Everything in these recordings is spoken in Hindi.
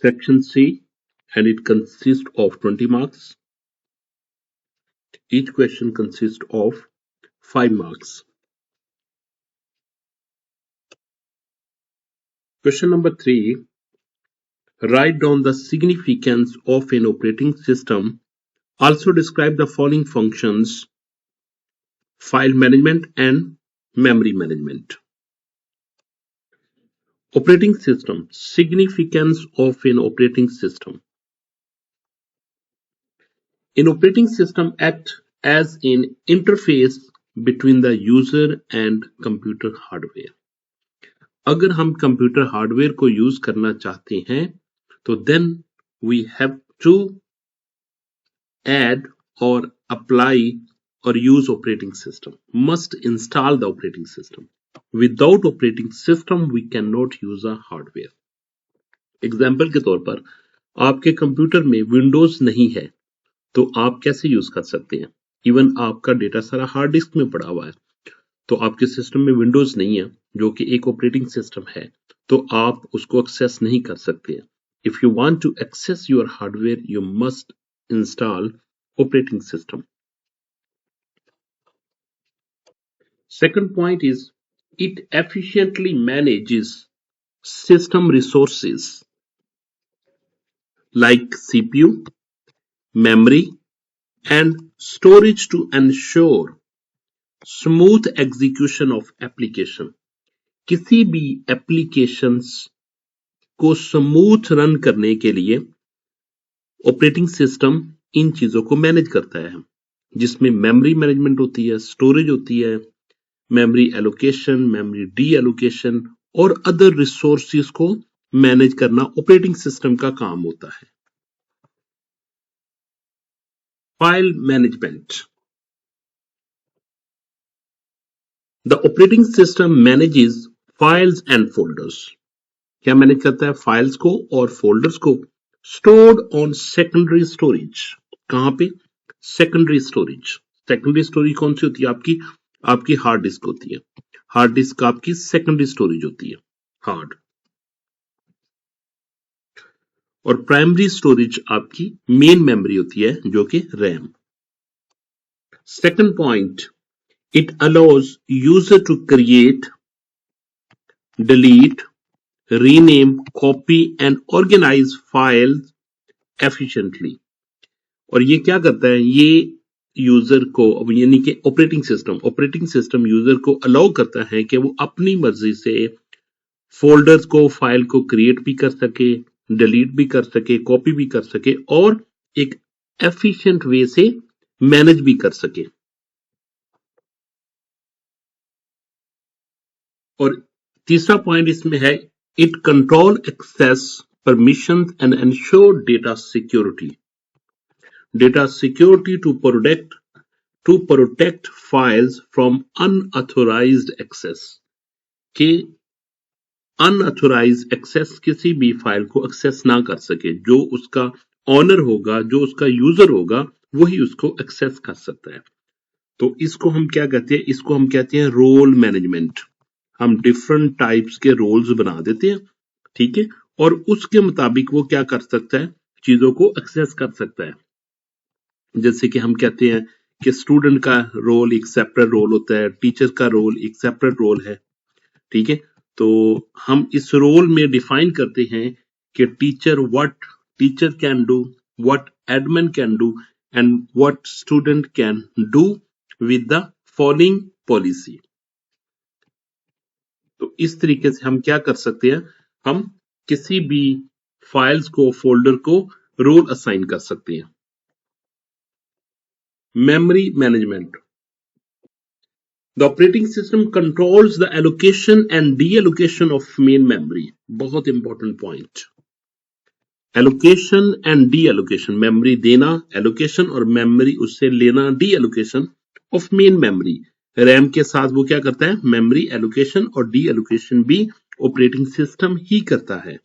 Section C, and it consists of 20 marks. Each question consists of 5 marks. Question number 3. Write down the significance of an operating system. Also describe the following functions: file management and memory management. Operating system. Significance of an operating system. An operating system acts as an interface between the user and computer hardware. अगर हम कंप्यूटर हार्डवेयर को यूज करना चाहते हैं तो then we have to add or apply or use operating system. Must install the operating system. Without operating system we cannot use a hardware. Example के तौर पर आपके कंप्यूटर में विंडोज नहीं है तो आप कैसे यूज कर सकते हैं? इवन आपका डेटा सारा हार्ड डिस्क में पड़ा हुआ है तो आपके सिस्टम में विंडोज नहीं है जो कि एक ऑपरेटिंग सिस्टम है तो आप उसको एक्सेस नहीं कर सकते हैं. If you want to access your hardware you must install operating system. Second point is it efficiently manages system resources like CPU, memory, and storage to ensure smooth execution of application. किसी भी एप्लीकेशंस को स्मूथ रन करने के लिए ऑपरेटिंग सिस्टम इन चीजों को मैनेज करता है जिसमें मेमोरी मैनेजमेंट होती है, स्टोरेज होती है, memory allocation, memory D allocation और अदर रिसोर्सेज को मैनेज करना ऑपरेटिंग सिस्टम का काम होता है. File management. The operating system manages files and folders. क्या मैनेज करता है? फाइल्स को और फोल्डर्स को. Stored on secondary storage. कहां पे? Secondary storage. सेकेंडरी स्टोरेज कौन सी होती है? आपकी हार्ड डिस्क होती है. हार्ड डिस्क आपकी सेकेंडरी स्टोरेज होती है, हार्ड. और प्राइमरी स्टोरेज आपकी मेन मेमोरी होती है जो कि RAM. Second point, it allows user to create, delete, rename, copy and organize files efficiently. और ये क्या करता है? ये यूजर को यानी कि ऑपरेटिंग सिस्टम यूजर को अलाउ करता है कि वो अपनी मर्जी से फोल्डर्स को, फाइल को क्रिएट भी कर सके, डिलीट भी कर सके, कॉपी भी कर सके और एक एफिशिएंट वे से मैनेज भी कर सके. और तीसरा पॉइंट इसमें है, it control access, permissions and ensure data security. Data security to protect files from unauthorized access. कि unauthorized access किसी भी फाइल को एक्सेस ना कर सके. जो उसका ऑनर होगा, जो उसका यूजर होगा वही उसको एक्सेस कर सकता है. तो इसको हम क्या कहते हैं? इसको हम कहते हैं रोल मैनेजमेंट. हम डिफरेंट टाइप्स के रोल्स बना देते हैं, ठीक है, और उसके मुताबिक वो क्या कर सकता है? चीजों को एक्सेस कर सकता है. जैसे कि हम कहते हैं कि स्टूडेंट का रोल एक सेपरेट रोल होता है, टीचर का रोल एक सेपरेट रोल है, ठीक है. तो हम इस रोल में डिफाइन करते हैं कि teacher can do, what admin can do and what student can do with the following policy. तो इस तरीके से हम क्या कर सकते हैं? हम किसी भी फाइल्स को, फोल्डर को रोल असाइन कर सकते हैं. Memory management. The operating system controls the allocation and deallocation of main memory. बहुत important point. Allocation and deallocation, memory देना, एलोकेशन और मेमोरी उससे लेना, deallocation of main memory. RAM के साथ वो क्या करता है? मेमोरी एलोकेशन और डी एलोकेशन भी ऑपरेटिंग सिस्टम ही करता है.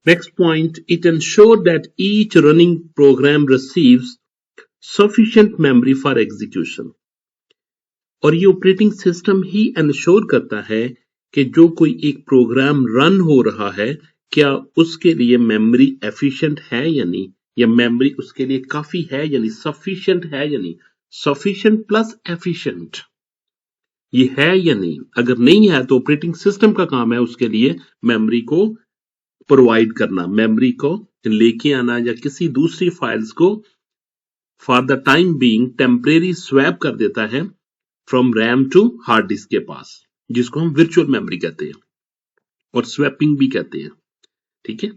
Next point, it ensure that each running program receives sufficient memory for execution. और ये ऑपरेटिंग सिस्टम ही एंश्योर करता है कि जो कोई एक प्रोग्राम रन हो रहा है क्या उसके लिए मेमोरी एफिशिएंट है या नहीं, या मेमोरी उसके लिए काफी है या नहीं, सफिशिएंट है या नहीं। सफिशिएंट प्लस एफिशिएंट ये है या नहीं, अगर नहीं है तो ऑपरेटिंग सिस्टम का काम है उसके लिए मेमोरी को प्रोवाइड करना, मेमोरी को लेके आना या किसी दूसरी फाइल्स को for the time being temporary swap कर देता है from RAM to hard disk के पास, जिसको हम वर्चुअल मेमोरी कहते हैं और स्वैपिंग भी कहते हैं। ठीक है।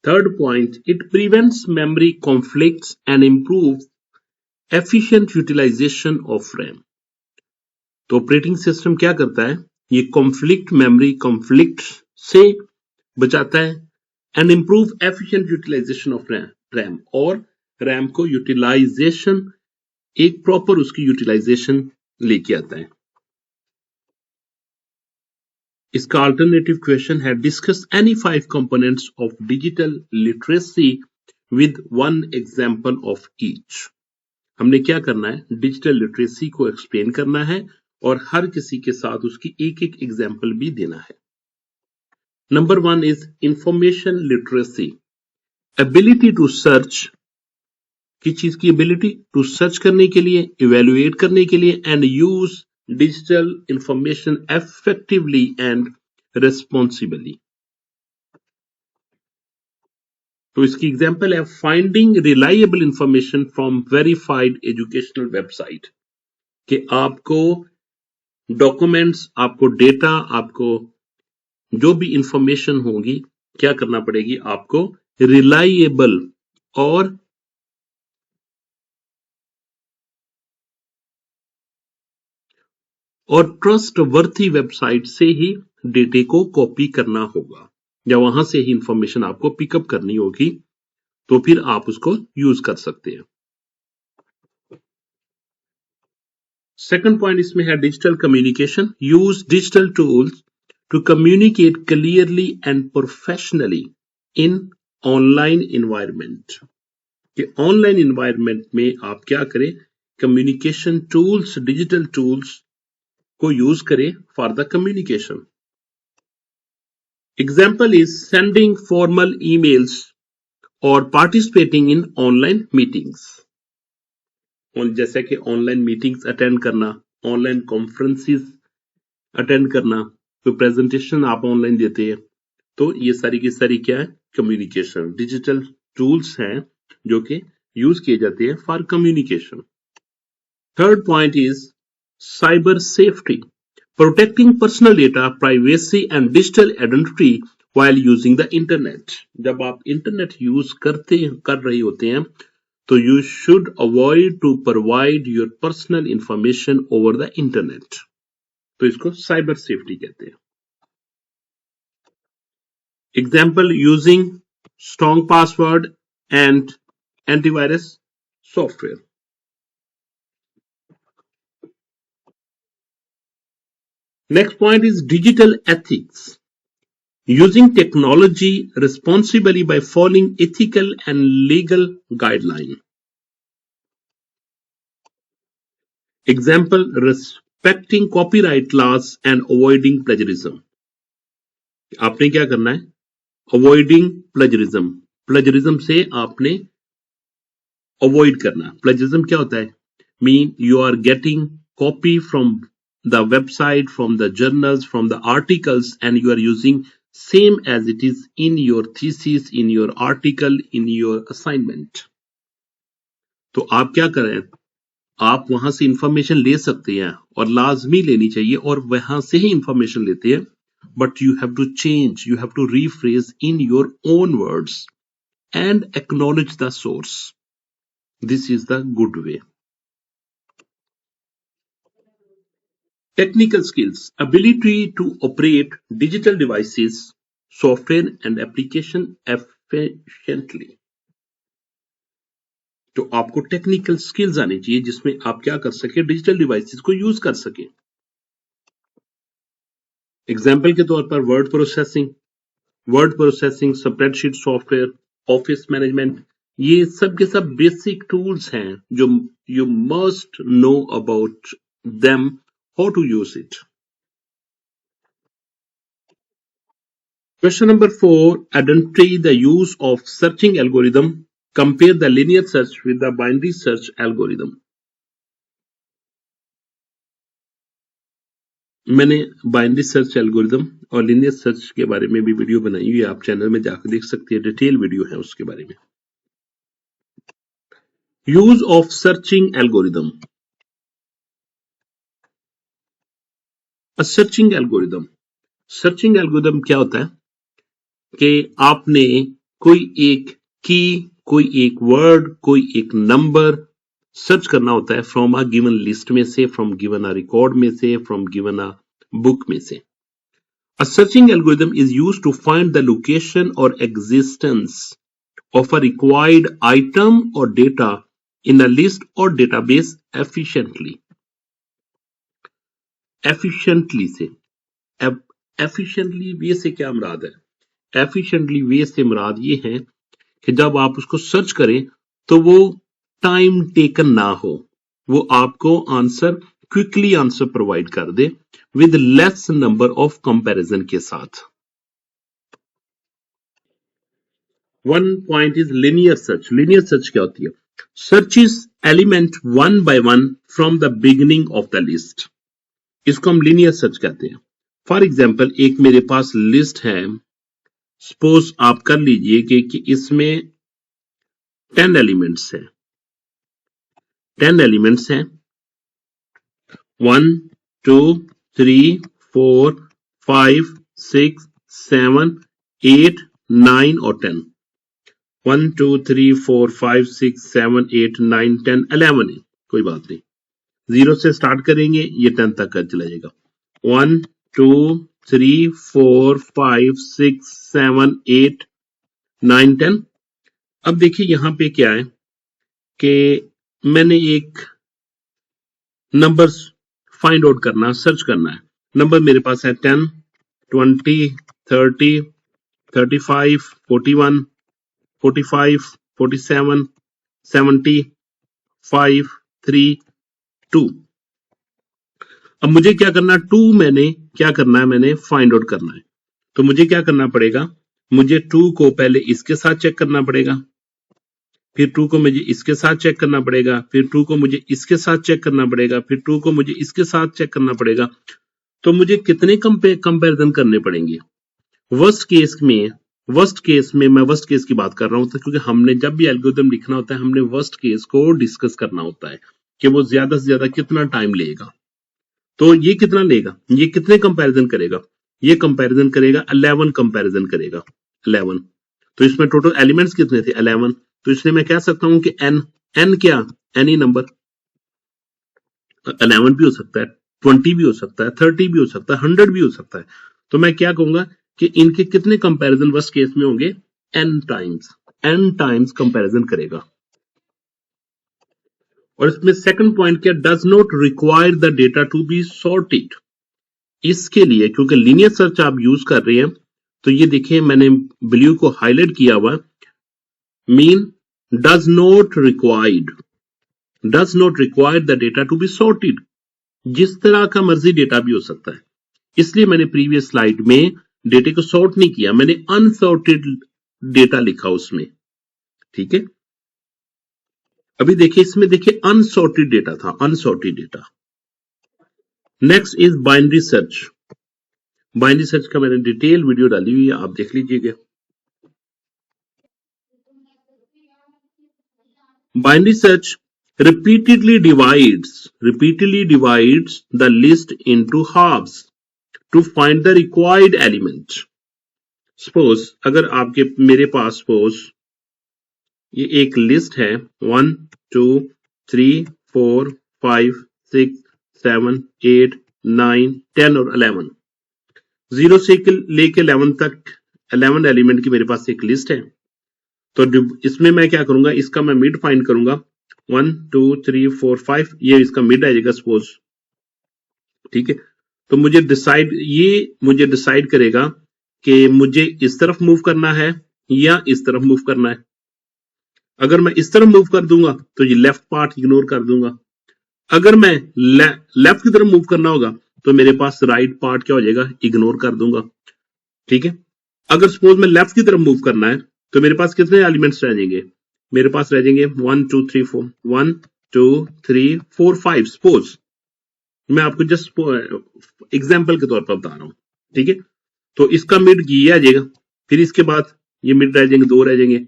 Third point, it prevents memory conflicts and improves efficient utilisation of RAM. तो ऑपरेटिंग सिस्टम क्या करता है, ये कॉन्फ्लिक्ट, मेमोरी कॉन्फ्लिक्ट से बचाता है and improve efficient utilisation of RAM, और रैम को यूटिलाइजेशन, एक प्रॉपर उसकी यूटिलाइजेशन लेके आता है। इसका अल्टरनेटिव क्वेश्चन है, discuss any 5 components of digital literacy with 1 example of each. हमने क्या करना है, डिजिटल लिटरेसी को एक्सप्लेन करना है और हर किसी के साथ उसकी एक एक एग्जांपल भी देना है। Number 1 is information literacy, ability to search, किस चीज की एबिलिटी, टू सर्च करने के लिए, इवेल्युएट करने के लिए and use digital information effectively and responsibly। तो इसकी एग्जांपल है, finding reliable information from verified educational website, कि आपको डॉक्यूमेंट्स, आपको डेटा, आपको जो भी इंफॉर्मेशन होगी क्या करना पड़ेगी, आपको रिलायबल और ट्रस्ट वर्थी वेबसाइट से ही डेटे को कॉपी करना होगा, या वहां से ही इंफॉर्मेशन आपको पिकअप करनी होगी, तो फिर आप उसको यूज कर सकते हैं। सेकंड पॉइंट इसमें है digital communication, use digital tools to communicate clearly and professionally in online environment, कि ऑनलाइन इन्वायरमेंट में आप क्या करें, कम्युनिकेशन टूल्स, डिजिटल टूल्स को यूज करें for the communication. Example is sending formal emails और पार्टिसिपेटिंग इन ऑनलाइन मीटिंग्स, जैसे कि ऑनलाइन मीटिंग्स अटेंड करना, ऑनलाइन कॉन्फ्रेंसेस अटेंड करना, तो प्रेजेंटेशन आप ऑनलाइन देते हैं, तो ये सारी की सारी क्या है, कम्युनिकेशन, डिजिटल टूल्स हैं जो कि यूज किए जाते हैं for communication. Third point is cyber safety, protecting personal data, privacy and digital identity while using the internet। जब आप इंटरनेट यूज कर रहे होते हैं तो you should avoid to provide your personal information over the internet, तो इसको साइबर सेफ्टी कहते हैं। Example, using strong password and antivirus software. Next point is digital ethics, using technology responsibly by following ethical and legal guidelines। Example, respecting copyright laws and avoiding plagiarism। आपने क्या करना है, avoiding plagiarism, plagiarism से आपने avoid करना। plagiarism क्या होता है, mean you are getting copy from the website, from the journals, from the articles and you are using same as it is in your thesis, in your article, in your assignment। तो आप क्या करें, आप वहां से इंफॉर्मेशन ले सकते हैं और लाजमी लेनी चाहिए और वहां से ही इंफॉर्मेशन लेते हैं, but you have to change, you have to rephrase in your own words and acknowledge the source, this is the good way. Technical skills, ability to operate digital devices, software and application efficiently। तो आपको टेक्निकल स्किल्स आनी चाहिए जिसमें आप क्या कर सके, डिजिटल डिवाइसेस को यूज कर सके। एग्जाम्पल के तौर पर word processing, spreadsheet software, office management, ये सब के सब बेसिक टूल्स हैं जो you must know about them how to use it. Question number 4. Identify the use of searching algorithm. Compare the linear search with the binary search algorithm. मैंने बाइनरी सर्च एल्गोरिदम और लिनियर सर्च के बारे में भी वीडियो बनाई हुई है, आप चैनल में जाकर देख सकते हैं, डिटेल वीडियो है उसके बारे में. Use of searching algorithm. Searching algorithm क्या होता है कि आपने कोई एक की, कोई एक वर्ड, कोई एक नंबर सर्च करना होता है फ्रॉम अ गिवन लिस्ट में से, फ्रॉम गिवन अ रिकॉर्ड में से, फ्रॉम गिवन अ बुक में से. A searching algorithm is used to find the location or existence of a required item or data in a list or database efficiently. Efficiently से efficiently वे से क्या मुराद है? Efficiently वे से मुराद ये है कि जब आप उसको सर्च करें तो वो टाइम टेकन ना हो, वो आपको आंसर क्विकली आंसर प्रोवाइड कर दे with less number of comparison के साथ. One point is linear search. Linear search क्या होती है? Searches element one by one from the beginning of the list. इसको हम लिनियर सर्च कहते हैं. फॉर एग्जाम्पल, एक मेरे पास लिस्ट है, सपोज आप कर लीजिए कि इसमें 10 एलिमेंट्स है. 10 एलिमेंट्स हैं, 1 2 3 4 5 6 7 8 9 और 10. 1 2 3 4 5 6 7 8 9 10 11 है. कोई बात नहीं, 0 से स्टार्ट करेंगे, ये 10 तक चला जाएगा. 1 2 3 4 5 6 7 8 9 10. अब देखिए यहां पे क्या है कि मैंने एक नंबर फाइंड आउट करना, सर्च करना है. नंबर मेरे पास है 10 20 30 35 41 45 47 70 5 3 2. अब मुझे क्या करना है? मैंने फाइंड आउट करना है. तो मुझे क्या करना पड़ेगा? मुझे 2 को पहले इसके साथ चेक करना पड़ेगा, फिर 2 को मुझे इसके साथ चेक करना पड़ेगा, फिर 2 को मुझे इसके साथ चेक करना पड़ेगा, फिर 2 को मुझे इसके साथ चेक करना पड़ेगा. तो मुझे कितने कंपैरिजन करने पड़ेंगे? वर्स्ट केस में मैं वर्स्ट केस की बात कर रहा हूं, तो क्योंकि हमने जब भी एल्गोरिथम लिखना होता है, हमने वर्स्ट केस को डिस्कस करना होता है कि वो ज्यादा से ज्यादा कितना टाइम लेगा. तो ये कितना लेगा? ये कितने कंपैरिजन करेगा? ये कंपैरिजन करेगा 11 कंपैरिजन करेगा. 11. तो इसमें टोटल एलिमेंट्स कितने थे? 11. तो इसलिए मैं कह सकता हूं कि n क्या? Any number. 11 भी हो सकता है, 20 भी हो सकता है, 30 भी हो सकता है, 100 भी हो सकता है. तो मैं क्या कहूंगा कि इनके कितने कंपैरिजन वर्स्ट केस में होंगे? n टाइम्स कंपैरिजन करेगा. और इसमें सेकंड पॉइंट क्या? Does not require the data to be sorted. इसके लिए क्योंकि लीनियर सर्च आप यूज कर रहे हैं, तो ये देखिए मैंने ब्लू को हाईलाइट किया हुआ, mean does not require the data to be sorted. जिस तरह का मर्जी डेटा भी हो सकता है, इसलिए मैंने प्रीवियस स्लाइड में डेटा को सॉर्ट नहीं किया, मैंने अनसॉर्टेड डेटा लिखा उसमें. ठीक है, अभी देखिए इसमें देखिए अनसॉर्टेड डेटा था, unsorted data. Next is binary search. Binary search का मैंने डिटेल वीडियो डाली हुई है, आप देख लीजिएगा. Binary search repeatedly divides the list into halves to find the required element. Suppose अगर आपके मेरे पास suppose ये एक लिस्ट है 1 2 3 4 5 6 7 8 9 10 और 11. 0 से लेके 11 तक 11 एलिमेंट की मेरे पास एक लिस्ट है. तो इसमें मैं क्या करूंगा? इसका मैं मिड फाइंड करूंगा. 1 2 3 4 5, ये इसका मिड आ जाएगा सपोज. ठीक है, तो मुझे डिसाइड करेगा कि मुझे इस तरफ मूव करना है या इस तरफ मूव करना है. अगर मैं इस तरफ मूव कर दूंगा तो ये लेफ्ट पार्ट इग्नोर कर दूंगा. अगर मैं लेफ्ट की तरफ मूव करना होगा तो मेरे पास राइट पार्ट क्या हो जाएगा, इग्नोर कर दूंगा। ठीक है, अगर सपोज मैं लेफ्ट की तरफ मूव करना है तो मेरे पास कितने एलिमेंट्स रह जाएंगे, मेरे पास रह जाएंगे 1 2 3 4, 1 2 3 4 5। सपोज मैं आपको जस्ट एग्जाम्पल के तौर पर बता रहा हूं। ठीक है, तो इसका मिड ये आ जाएगा, फिर इसके बाद ये मिड रह जाएंगे, 2 रह जाएंगे।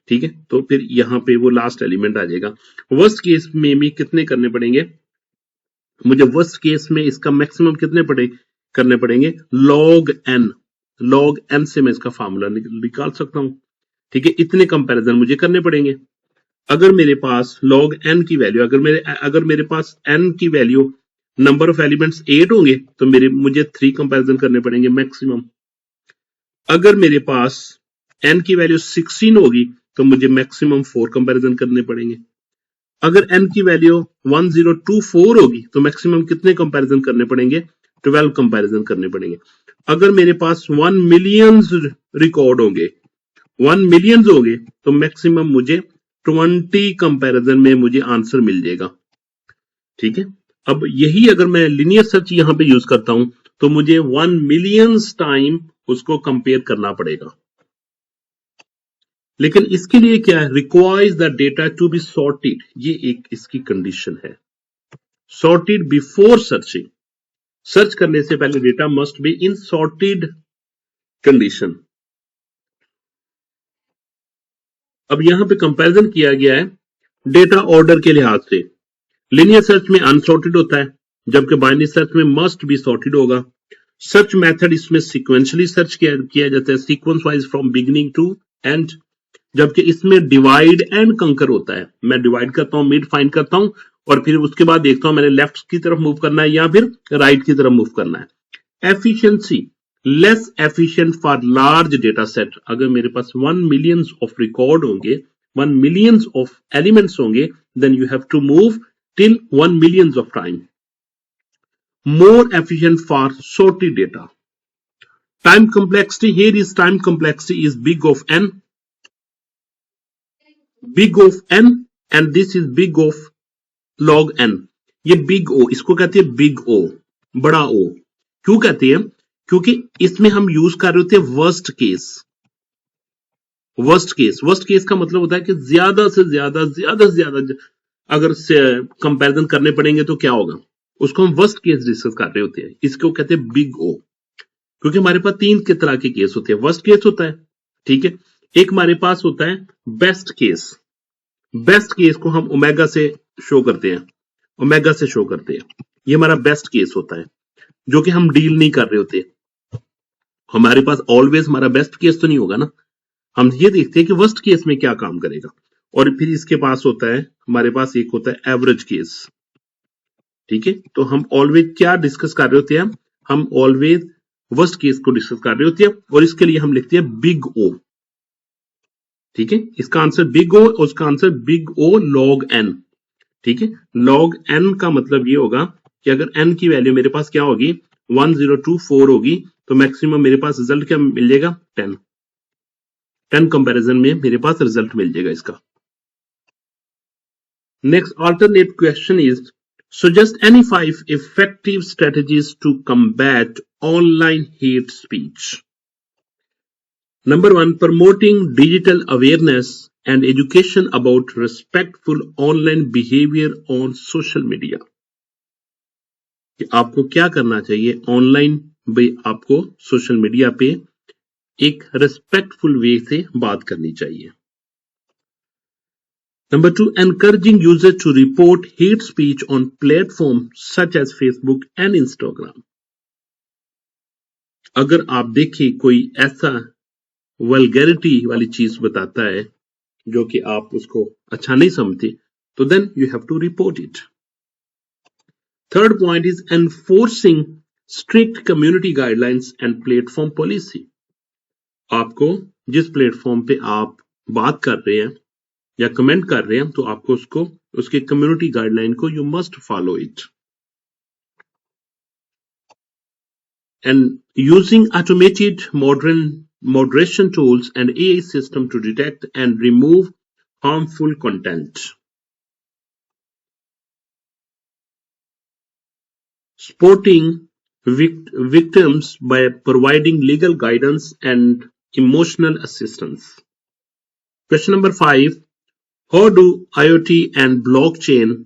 ठीक है, तो फिर यहाँ पे वो लास्ट एलिमेंट आ जाएगा। वर्स्ट केस में भी कितने करने पड़ेंगे मुझे, वर्स्ट केस में इसका मैक्सिमम कितने करने पड़ेंगे, लॉग एन। लॉग एन से मैं इसका फार्मूला निकाल सकता हूं। ठीक है, इतने कंपैरिजन मुझे करने पड़ेंगे। अगर मेरे पास लॉग एन की वैल्यू, अगर मेरे पास एन की वैल्यू नंबर ऑफ एलिमेंट्स 8 होंगे तो मुझे 3 कंपैरिजन करने पड़ेंगे मैक्सिमम। अगर मेरे पास एन की वैल्यू 16 होगी तो मुझे मैक्सिमम 4 कंपैरिजन करने पड़ेंगे। अगर एन की वैल्यू 1024 होगी तो मैक्सिमम कितने कंपैरिजन करने पड़ेंगे, 12 कंपैरिजन करने पड़ेंगे। अगर मेरे पास 1 मिलियंस रिकॉर्ड होंगे, 1 मिलियंस होंगे तो मैक्सिमम मुझे 20 कंपैरिजन में मुझे आंसर मिल जाएगा। ठीक है, अब यही अगर मैं लिनियर सर्च यहां पे यूज करता हूं तो मुझे 1 मिलियंस टाइम उसको कंपेयर करना पड़ेगा। लेकिन इसके लिए क्या है, requires the data to be sorted, ये एक इसकी कंडीशन है। सॉर्टेड बिफोर सर्चिंग, सर्च करने से पहले data must be in sorted condition. अब यहां पे कंपैरिजन किया गया है डेटा ऑर्डर के लिहाज से। लिनियर सर्च में अनसॉर्टेड होता है, जबकि बाइनरी सर्च में मस्ट बी सॉर्टेड होगा। सर्च मेथड इसमें सीक्वेंशियली सर्च किया जाता है, sequence wise from beginning to end, जबकि इसमें डिवाइड एंड कंकर होता है। मैं डिवाइड करता हूं, मिड फाइंड करता हूं और फिर उसके बाद देखता हूं मैंने लेफ्ट की तरफ मूव करना है या फिर राइट की तरफ मूव करना है। Efficiency, less efficient for large data set. अगर मेरे पास 1 मिलियंस ऑफ रिकॉर्ड होंगे, 1 मिलियंस ऑफ एलिमेंट्स होंगे, then you have to move till 1 millions of time. More efficient for sorted data. Time complexity, here is time complexity is big of n, and this is big of log n. ये big O, इसको कहते हैं big O, बड़ा O। क्यों कहते हैं, क्योंकि इसमें हम यूज कर रहे होते हैं वर्स्ट केस। वर्स्ट केस का मतलब होता है कि ज्यादा से ज्यादा अगर कंपैरिजन करने पड़ेंगे तो क्या होगा, उसको हम वर्स्ट केस डिस्कस कर रहे होते हैं। इसको कहते हैं बिग ओ, क्योंकि हमारे पास 3 के तरह के केस होते हैं। वर्स्ट केस होता है, ठीक है, एक हमारे पास होता है बेस्ट केस। बेस्ट केस को हम ओमेगा से शो करते हैं, ओमेगा से शो करते हैं। ये हमारा बेस्ट केस होता है जो कि हम डील नहीं कर रहे होते। हमारे पास ऑलवेज हमारा बेस्ट केस तो नहीं होगा ना, हम ये देखते हैं कि वर्स्ट केस में क्या काम करेगा। और फिर इसके पास होता है, हमारे पास एक होता है एवरेज केस। ठीक है, तो हम ऑलवेज क्या डिस्कस कर रहे होते हैं, हम ऑलवेज वर्स्ट केस को डिस्कस कर रहे होते हैं और इसके लिए हम लिखते हैं बिग ओ। ठीक है, इसका आंसर बिग ओ और उसका answer big O log N. ठीक है, लॉग एन का मतलब ये होगा कि अगर एन की वैल्यू मेरे पास क्या होगी, 1024 होगी तो मैक्सिमम मेरे पास रिजल्ट क्या मिल जाएगा, 10 कंपैरिजन में मेरे पास रिजल्ट मिल जाएगा इसका। Next alternate question is suggest any 5 effective strategies to combat online hate speech. Number 1, promoting digital awareness and education about respectful online behavior on social media. कि आपको क्या करना चाहिए ऑनलाइन, आपको सोशल मीडिया पे एक रिस्पेक्टफुल वे से बात करनी चाहिए। Number 2, encouraging users to report hate speech on platforms such as Facebook and Instagram. अगर आप देखें कोई ऐसा वल्गैरिटी वाली चीज बताता है जो कि आप उसको अच्छा नहीं समझते, तो then you have to report it. Third point is enforcing strict community guidelines and platform policy. आपको जिस प्लेटफॉर्म पे आप बात कर रहे हैं या कमेंट कर रहे हैं तो आपको उसके कम्युनिटी गाइडलाइन को you must follow it. And using automated moderation tools and AI system to detect and remove harmful content. supporting victims by providing legal guidance and emotional assistance. Question number 5. How do IoT and blockchain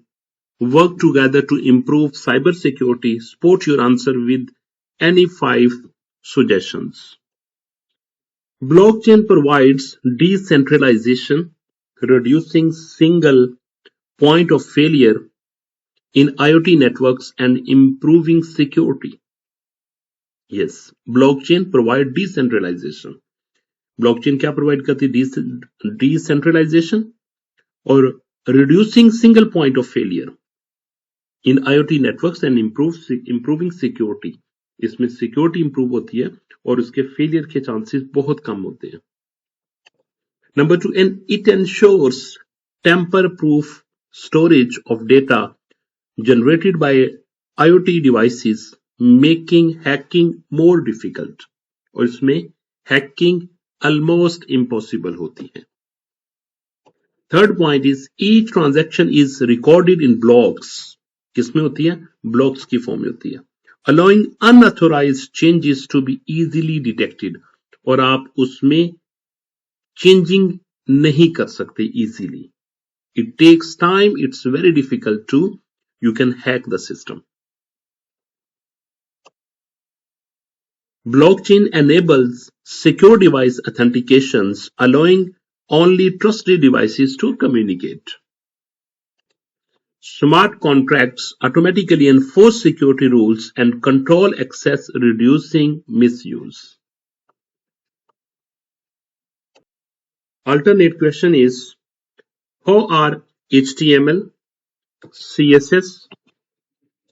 work together to improve cybersecurity? Support your answer with any 5 suggestions. Blockchain provides decentralization, reducing single point of failure in IoT networks and improving security. Yes, blockchain provide decentralization. Blockchain क्या प्रोवाइड करती है? डिसेंट्रलाइजेशन और reducing single point of failure in IoT networks and improving security. इसमें सिक्योरिटी इंप्रूव होती है और उसके फेलियर के चांसेस बहुत कम होते हैं. Number 2, and it ensures tamper proof storage of data generated by IoT devices, making hacking more difficult. और इसमें हैकिंग almost impossible होती है. Third point is each transaction is recorded in blocks. किसमें होती है? Blocks की फॉर्म में होती है. Allowing unauthorized changes to be easily detected. और आप उसमें changing नहीं कर सकते easily. It takes time. It's very difficult to. You can hack the system. Blockchain enables secure device authentications, allowing only trusted devices to communicate. Smart contracts automatically enforce security rules and control access, reducing misuse. Alternate question is, how are HTML, CSS,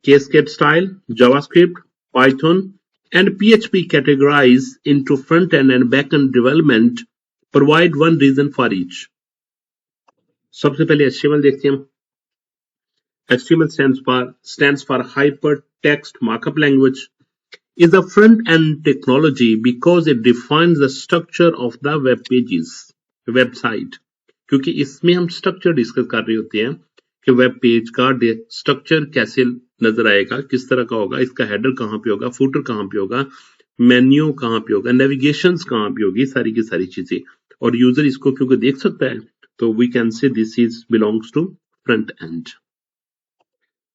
Cascade style, JavaScript, Python, and PHP categorized into front-end and back-end development? Provide one reason for each. सबसे पहले HTML देखते हैं हम. HTML stands for Hypertext Markup Language. Is a front-end technology because it defines the structure of the web pages, website. क्योंकि इसमें हम स्ट्रक्चर डिस्कस कर रहे होते हैं कि वेब पेज का स्ट्रक्चर कैसे नजर आएगा, किस तरह का होगा, इसका हेडर कहाँ पे होगा, फुटर कहाँ पे होगा, मेन्यू कहाँ पे होगा, नेविगेशंस कहाँ पे होगी, सारी की सारी चीजें. और यूजर इसको क्योंकि देख सकता है तो we can say this is belongs to front end.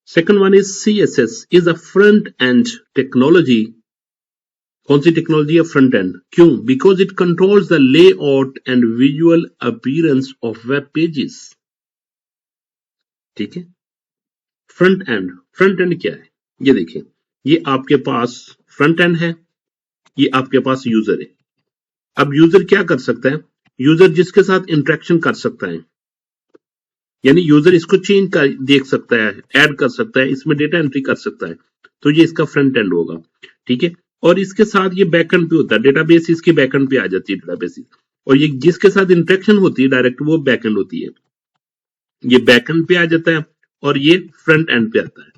Second one is CSS is a front end technology. कौन सी टेक्नोलॉजी है? Front end. क्यों? Because it controls the layout and visual appearance of web pages. ठीक है. फ्रंट एंड क्या है? ये देखिए, ये आपके पास फ्रंट एंड है, ये आपके पास यूजर है. अब यूजर क्या कर सकता है? यूजर जिसके साथ इंटरेक्शन कर सकता है, यानी यूजर इसको चेंज कर देख सकता है, ऐड कर सकता है, इसमें डेटा एंट्री कर सकता है, तो ये इसका फ्रंट एंड होगा. ठीक है. और इसके साथ ये बैकएंड पे होता है, डेटाबेस इसके बैकएंड पे आ जाती है डेटाबेस. और ये जिसके साथ इंटरेक्शन होती है डायरेक्ट, वो बैकएंड होती है. ये बैकएंड पे आ जाता है और ये फ्रंट एंड पे आता है,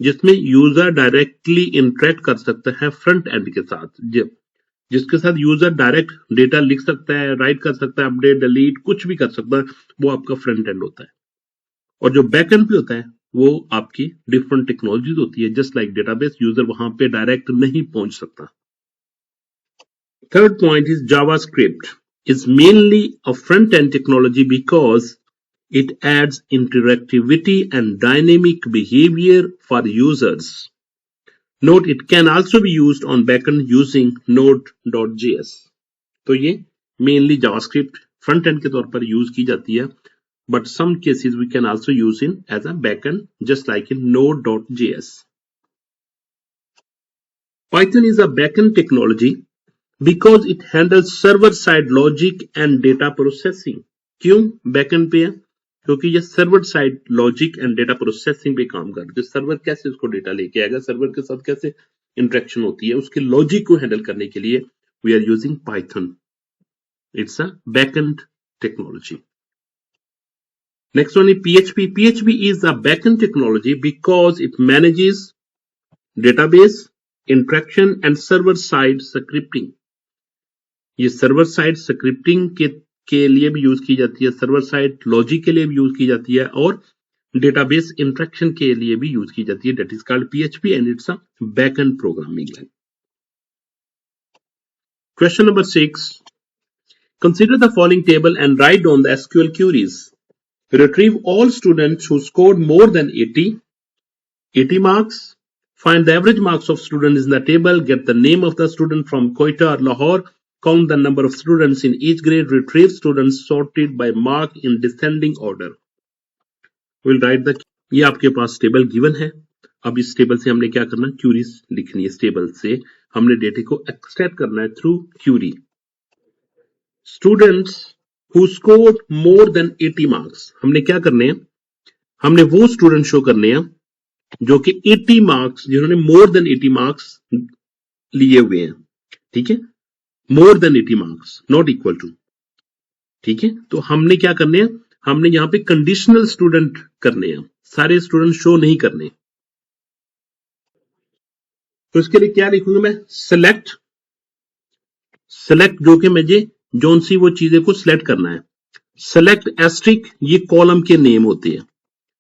जिसमें यूजर डायरेक्टली इंटरेक्ट कर सकता है फ्रंट एंड के साथ. जिसके साथ यूजर डायरेक्ट डेटा लिख सकता है, राइट कर सकता है, अपडेट डिलीट कुछ भी कर सकता है, वो आपका फ्रंट एंड होता है. और जो बैक एंड पे होता है वो आपकी डिफरेंट टेक्नोलॉजीज होती है. जस्ट लाइक डेटाबेस, यूजर वहां पे डायरेक्ट नहीं पहुंच सकता. Third point is JavaScript is mainly a front end technology because it adds interactivity and dynamic behavior for users. Note, it can also be used on backend using Node.js. तो ये mainly JavaScript front end के तौर पर यूज की जाती है, but some cases we can also use it as a backend, just like in Node.js. Python is a backend technology because it handles server-side logic and data processing. क्यों backend पे है? क्योंकि ये server side logic and data processing पे काम करते हैं. सर्वर कैसे उसको डेटा लेके आएगा, सर्वर के साथ कैसे इंटरेक्शन होती है, उसके लॉजिक को हैंडल करने के लिए we are using Python. It's a backend technology. Next one is PHP. PHP is a backend technology because it manages database interaction and server side scripting. ये सर्वर साइड स्क्रिप्टिंग के लिए भी यूज की जाती है, सर्वर साइड लॉजिक के लिए भी यूज की जाती है, और डेटाबेस इंटरेक्शन के लिए भी यूज की जाती है, that is called PHP and it's a back and programming language. Question number 6, consider the following table and write down the SQL queries. Retrieve all students who scored more than 80 marks. Find the average marks of students in the table. Get the name of the student from Quetta or Lahore. Count the number of students in each grade. Retrieve students sorted by mark in descending order. We'll write the. ये आपके पास टेबल गिवन है। अब इस टेबल से हमने क्या करना है, क्यूरीज लिखनी है। इस टेबल से हमने डेटा को एक्सट्रैक्ट करना है through query. Students who scored more than 80 marks, हमने क्या करने हैं, हमने वो स्टूडेंट शो करने हैं जो कि 80 मार्क्स, जिन्होंने मोर देन 80 मार्क्स लिए हुए हैं। ठीक है, more than 80 marks, not equal to. ठीक है, तो हमने क्या करने हैं, हमने यहां पे कंडीशनल स्टूडेंट करने हैं, सारे स्टूडेंट शो नहीं करने। तो इसके लिए क्या लिखूंगा मैं, सेलेक्ट जो कि मुझे जोन सी वो चीजें को सिलेक्ट करना है। सेलेक्ट एस्ट्रिक, ये कॉलम के नेम होते हैं।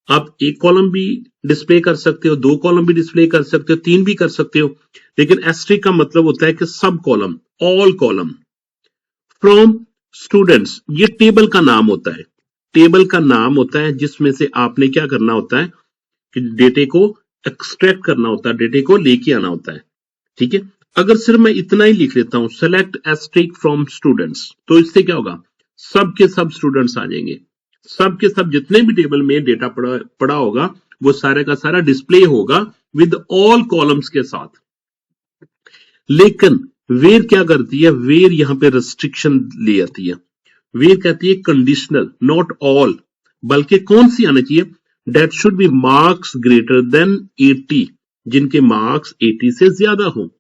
आप एक कॉलम भी डिस्प्ले कर सकते हो, दो कॉलम भी डिस्प्ले कर सकते हो, तीन भी कर सकते हो, लेकिन एस्ट्रिक का मतलब होता है कि सब column, all column. From students, ये टेबल का नाम होता है, टेबल का नाम होता है जिसमें से आपने क्या करना होता है कि डेटे को एक्सट्रैक्ट करना होता है, डेटे को लेके आना होता है। ठीक है, अगर सिर्फ मैं इतना ही लिख लेता हूं, सेलेक्ट एस्ट्रिक फ्रॉम स्टूडेंट्स, तो इससे क्या होगा, सब के सब स्टूडेंट्स आ जाएंगे, सब के सब जितने भी टेबल में डेटा पड़ा होगा वो सारे का सारा डिस्प्ले होगा विद ऑल कॉलम्स के साथ। लेकिन वेर क्या करती है, वेर यहां पे रेस्ट्रिक्शन ले आती है। वेर कहती है कंडीशनल, नॉट ऑल, बल्कि कौन सी आना चाहिए, that should be marks greater than 80, जिनके मार्क्स 80 से ज्यादा हो।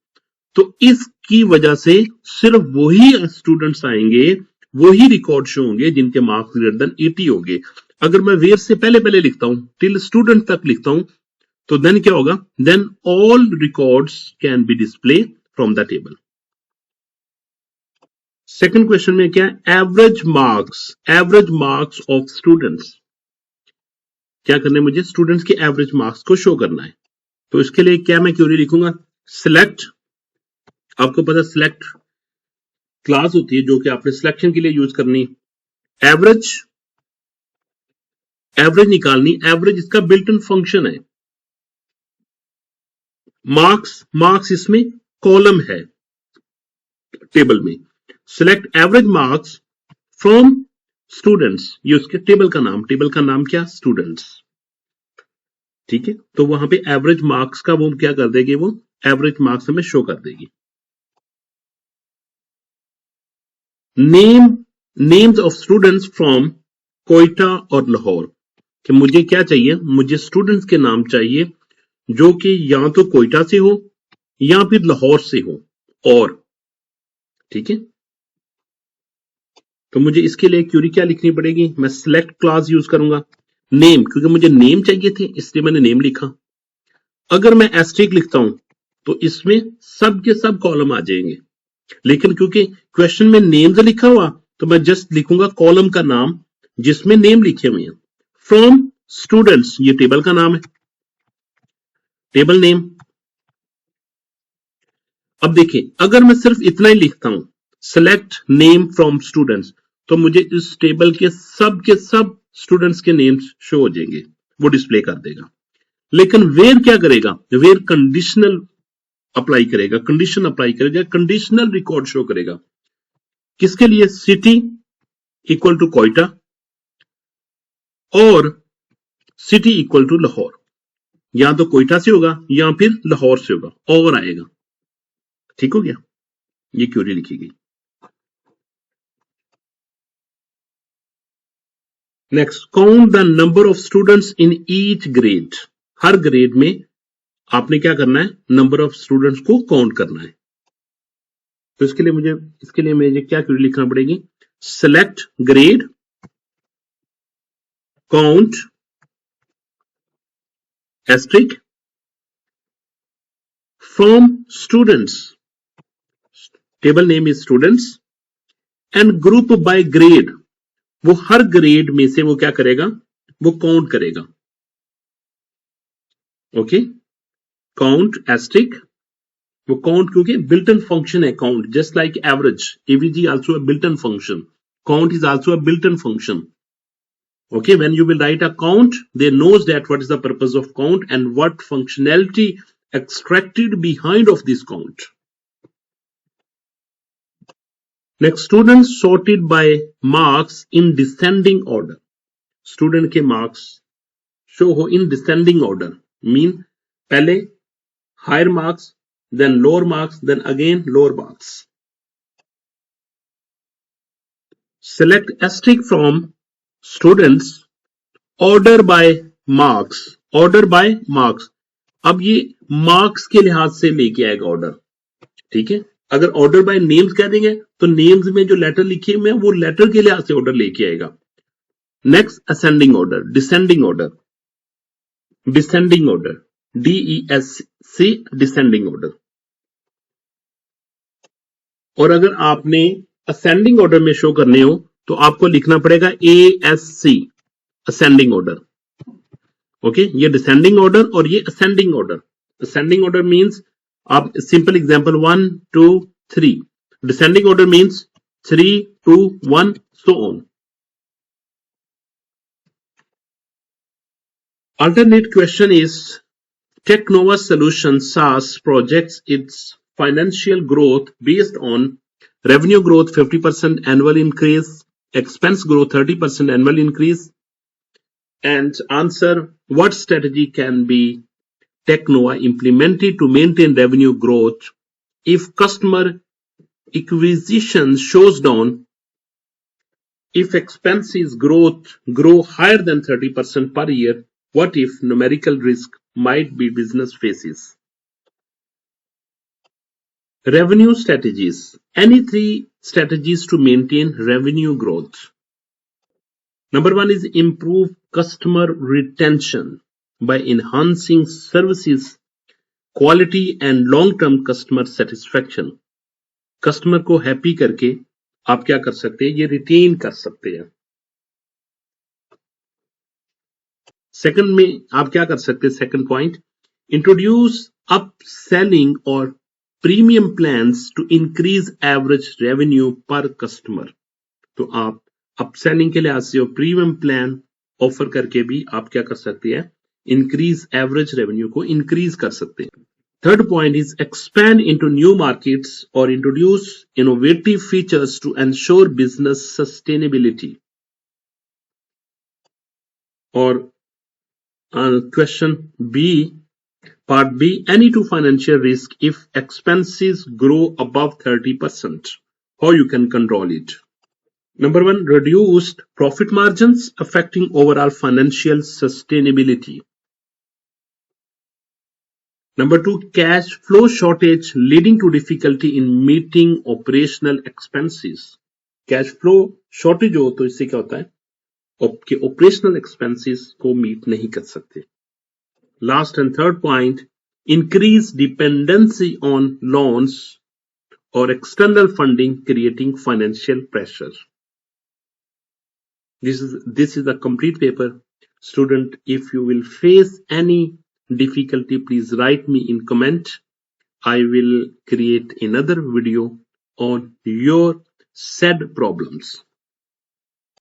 तो इसकी वजह से सिर्फ वही स्टूडेंट्स आएंगे, वही रिकॉर्ड शो होंगे जिनके मार्क्स ग्रेटर देन 80 होंगे। अगर मैं वेयर से पहले लिखता हूं, टिल स्टूडेंट तक लिखता हूं, तो देन क्या होगा, then all records can be display from the table. Second question में क्या है, एवरेज मार्क्स ऑफ स्टूडेंट्स। क्या करना है मुझे, स्टूडेंट्स के एवरेज मार्क्स को शो करना है। तो इसके लिए क्या मैं क्वेरी लिखूंगा, सिलेक्ट, आपको पता सिलेक्ट क्लास होती है जो कि आपने सिलेक्शन के लिए यूज करनी है। एवरेज निकालनी, एवरेज इसका बिल्ट इन फंक्शन है। मार्क्स इसमें कॉलम है टेबल में। Select average marks from students, ये उसके टेबल का नाम क्या, स्टूडेंट्स। ठीक है, तो वहां पे एवरेज मार्क्स का वो क्या कर देगी, वो एवरेज मार्क्स हमें शो कर देगी। Names of students from Quetta और लाहौर, कि मुझे क्या चाहिए, मुझे स्टूडेंट्स के नाम चाहिए जो कि या तो कोयटा से हो या फिर लाहौर से हो। और ठीक है, तो मुझे इसके लिए क्यूरी क्या लिखनी पड़ेगी, मैं सिलेक्ट क्लास यूज करूंगा। नेम, क्योंकि मुझे नेम चाहिए थे इसलिए मैंने नेम लिखा। अगर मैं एस्ट्रिक लिखता हूं तो इसमें सब के सब कॉलम आ जाएंगे, लेकिन क्योंकि क्वेश्चन में नेम्स लिखा हुआ तो मैं जस्ट लिखूंगा कॉलम का नाम जिसमें नेम लिखे हुए हैं। फ्रॉम स्टूडेंट्स, ये टेबल का नाम है, टेबल नेम। अब देखिए, अगर मैं सिर्फ इतना ही लिखता हूं, सेलेक्ट नेम फ्रॉम स्टूडेंट्स, तो मुझे इस टेबल के सब स्टूडेंट्स के नेम्स शो हो जाएंगे, वो डिस्प्ले कर देगा। लेकिन वेर क्या करेगा, वेर कंडीशन अप्लाई करेगा, कंडीशनल रिकॉर्ड शो करेगा। किसके लिए, सिटी इक्वल टू कोयटा और सिटी इक्वल टू लाहौर, या तो कोयटा से होगा या फिर लाहौर से होगा, और आएगा। ठीक हो गया, ये क्वेरी लिखी गई। Next, count the number of students in each grade, her grade में आपने क्या करना है, नंबर ऑफ स्टूडेंट्स को काउंट करना है। तो इसके लिए मुझे क्या क्वेरी लिखना पड़ेगी, select grade, count asterisk from students, table name is students, and group by grade, वो हर ग्रेड में से वो क्या करेगा, वो काउंट करेगा। ओके, काउंट एस्टिक, वो काउंट क्योंकि बिल्ट इन फंक्शन है count, just like average, AVG also a built in function, count is also a built-in function. Okay, when you will write a count, they knows that what is the purpose of count and what functionality extracted behind of this count. Next, students sorted by marks in descending order. Student के marks show हो in descending order, mean पहले higher marks, then lower marks, then again lower marks. Select asterisk from students order by marks. Order by marks. अब ये मार्क्स के लिहाज से लेके आएगा ऑर्डर, ठीक है। अगर ऑर्डर बाय नेम्स कह देंगे तो नेम्स में जो लेटर लिखे हुए हैं वो लेटर के लिहाज से ऑर्डर लेके आएगा। Next, ascending order, descending order, descending order, DESC, descending order. और अगर आपने असेंडिंग ऑर्डर में शो करने हो तो आपको लिखना पड़ेगा ASC, असेंडिंग ऑर्डर। ओके, ये डिसेंडिंग ऑर्डर और ये ascending order. Ascending order means आप simple example 1 2 3, descending order means 3 2 1 so on. Alternate question is Technova Solutions SaaS projects its financial growth based on revenue growth 50% annual increase, expense growth 30% annual increase, and answer, what strategy can be Technova implemented to maintain revenue growth if customer acquisition shows down, if expenses grow higher than 30% per year, what if numerical risk might be business faces? Revenue strategies. Any three strategies to maintain revenue growth. Number one is improve customer retention by enhancing services quality and long-term customer satisfaction. Customer को हैप्पी करके आप क्या कर सकते हैं, ये रिटेन कर सकते हैं। सेकंड में आप क्या कर सकते हैं, second point, introduce up selling और premium plans to increase average revenue per customer. तो आप अपसेलिंग के लिहाज से और प्रीमियम प्लान ऑफर करके भी आप क्या कर सकते हैं, इंक्रीज एवरेज रेवेन्यू को इंक्रीज कर सकते हैं। Third point is expand into new markets or introduce innovative features to ensure business sustainability. Or question B, part B, any two financial risk if expenses grow above 30%. How you can control it? Number one, reduced profit margins affecting overall financial sustainability. Number two, cash flow shortage leading to difficulty in meeting operational expenses. Cash flow shortage हो तो इससे क्या होता है कि operational expenses को meet नहीं कर सकते. Last and third point, increase dependency on loans or external funding creating financial pressure. This is a complete paper. Student, if you will face any difficulty, please write me in comment. I will create another video on your said problems.